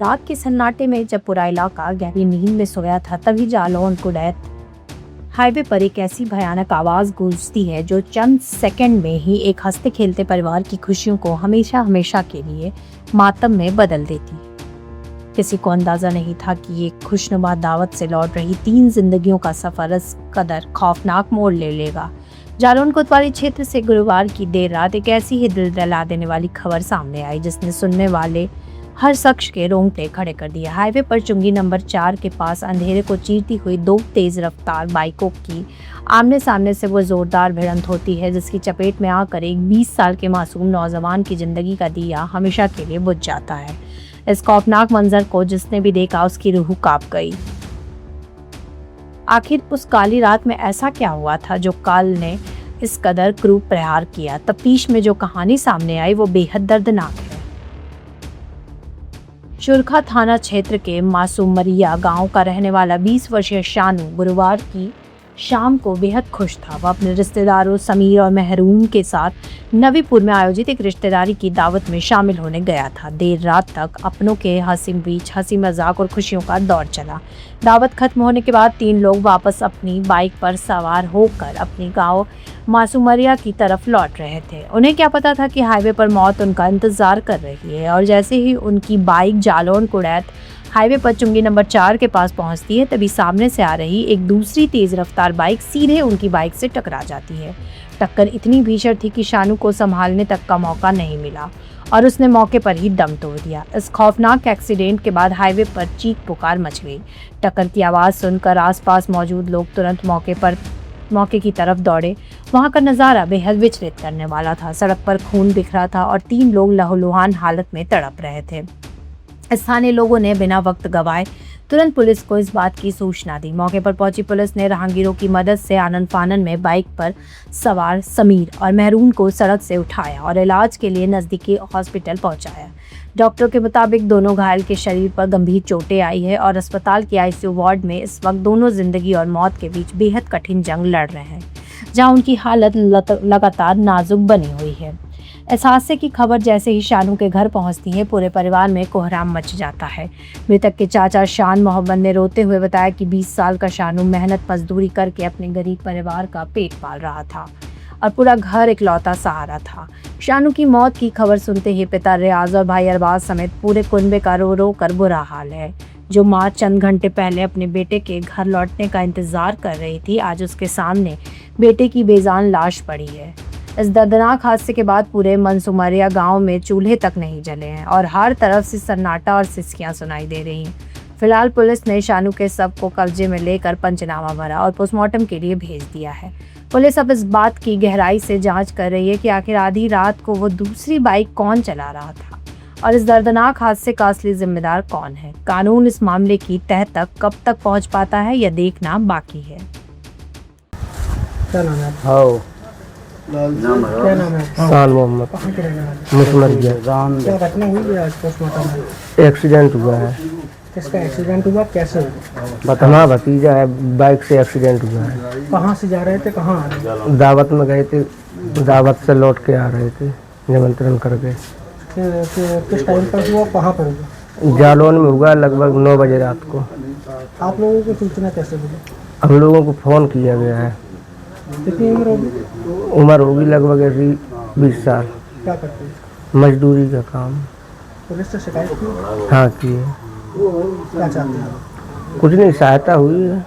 रात के सन्नाटे में जब पूरा इलाका गहरी नींद में सोया था, तभी जालौन कुडैत हाईवे पर एक ऐसी भयानक आवाज गूंजती है जो चंद सेकंड में ही एक हंसते खेलते परिवार की खुशियों को हमेशा हमेशा के लिए मातम में बदल देती। किसी को अंदाजा नहीं था कि ये खुशनुमा दावत से लौट रही 3 जिंदगियों का सफर इस कदर खौफनाक मोड़ ले लेगा। जालौन कोतवाली क्षेत्र से गुरुवार की देर रात एक ऐसी ही दिल दहला देने वाली खबर सामने आई जिसने सुनने वाले हर शख्स के रोंगटे खड़े कर दिए। हाईवे पर चुंगी नंबर 4 के पास अंधेरे को चीरती हुई 2 तेज रफ्तार बाइकों की आमने सामने से वो जोरदार भिड़ंत होती है जिसकी चपेट में आकर एक 20 साल के मासूम नौजवान की जिंदगी का दिया हमेशा के लिए बुझ जाता है। इस खौफनाक मंजर को जिसने भी देखा उसकी रूह कांप गई। आखिर उस काली रात में ऐसा क्या हुआ था जो काल ने इस कदर क्रूर प्रहार किया? तफ्तीश में जो कहानी सामने आई वो बेहद दर्दनाक है। शुरखा थाना क्षेत्र के मासूमरिया गांव का रहने वाला 20 वर्षीय शानू गुरुवार की शाम को बेहद खुश था। वह अपने रिश्तेदारों समीर और महरून के साथ नवीपुर में आयोजित एक रिश्तेदारी की दावत में शामिल होने गया था। देर रात तक अपनों के हंसी मजाक और खुशियों का दौर चला। दावत खत्म होने के बाद 3 लोग वापस अपनी बाइक पर सवार होकर अपने गांव मासूमरिया की तरफ लौट रहे थे। उन्हें क्या पता था कि हाईवे पर मौत उनका इंतजार कर रही है। और जैसे ही उनकी बाइक जालौन कुडैत हाईवे पर चुंगी नंबर 4 के पास पहुंचती है, तभी सामने से आ रही एक दूसरी तेज रफ्तार बाइक सीधे उनकी बाइक से टकरा जाती है। टक्कर इतनी भीषण थी कि शानू को संभालने तक का मौका नहीं मिला और उसने मौके पर ही दम तोड़ दिया। इस खौफनाक एक्सीडेंट के बाद हाईवे पर चीख पुकार मच गई। टक्कर की आवाज़ सुनकर आसपास मौजूद लोग तुरंत मौके की तरफ दौड़े। वहां का नज़ारा बेहद विचलित करने वाला था। सड़क पर खून बिखरा था और 3 लोग लहूलुहान हालत में तड़प रहे थे। स्थानीय लोगों ने बिना वक्त गवाए तुरंत पुलिस को इस बात की सूचना दी। मौके पर पहुंची पुलिस ने राहगीरों की मदद से आनन फानन में बाइक पर सवार समीर और महरून को सड़क से उठाया और इलाज के लिए नजदीकी हॉस्पिटल पहुंचाया। डॉक्टरों के मुताबिक दोनों घायल के शरीर पर गंभीर चोटें आई है और अस्पताल के आईसीयू वार्ड में इस वक्त दोनों जिंदगी और मौत के बीच बेहद कठिन जंग लड़ रहे हैं, जहां उनकी हालत लगातार नाजुक बनी हुई है। इस हादसे की खबर जैसे ही शानू के घर पहुंचती है, पूरे परिवार में कोहराम मच जाता है। मृतक के चाचा शान मोहम्मद ने रोते हुए बताया कि 20 साल का शानू मेहनत मजदूरी करके अपने गरीब परिवार का पेट पाल रहा था और पूरा घर इकलौता सहारा था। शानू की मौत की खबर सुनते ही पिता रियाज और भाई अरबाज समेत पूरे कुनबे का रो रो कर बुरा हाल है। जो माँ चंद घंटे पहले अपने बेटे के घर लौटने का इंतजार कर रही थी, आज उसके सामने बेटे की बेजान लाश पड़ी है। इस दर्दनाक हादसे के बाद पूरे मासूमरिया गांव में चूल्हे तक नहीं जले हैं और हर तरफ से सन्नाटा और सिसकियां सुनाई दे रही हैं। फिलहाल पुलिस ने शानू के शव को कब्जे में लेकर पंचनामा भरा और पोस्टमार्टम के लिए भेज दिया है। पुलिस अब इस बात की गहराई से जांच कर रही है कि आखिर आधी रात को वो दूसरी बाइक कौन चला रहा था और इस दर्दनाक हादसे का असली जिम्मेदार कौन है। कानून इस मामले की तह तक कब तक पहुंच पाता है, यह देखना बाकी है। क्या नाम है? क्या नाम है? साल मोहम्मद। कहाँ के रहने वाले? मुसमरिया। क्या घटना हुई है आज पोस्टमार्टम में? एक्सीडेंट हुआ है। किसका एक्सीडेंट हुआ, कैसे हुआ? हमारा भतीजा है, बाइक से एक्सीडेंट हुआ है। कहाँ से जा रहे थे, कहाँ आ रहे थे? दावत में गए थे, दावत से लौट के आ रहे थे निमंत्रण करके। किस टाइम पर हुआ, कहाँ पर हुआ? जालौन में हुआ लगभग 9 बजे रात को। आप लोगों को सूचना कैसे मिली? हम लोगों को फ़ोन किया गया है। कितनी उम्र होगी? उम्र होगी लगभग 20 साल। क्या करते हैं? मजदूरी का काम। पुलिस से शिकायत की? हाँ किए। क्या चाहते हैं? कुछ नहीं, सहायता हुई है।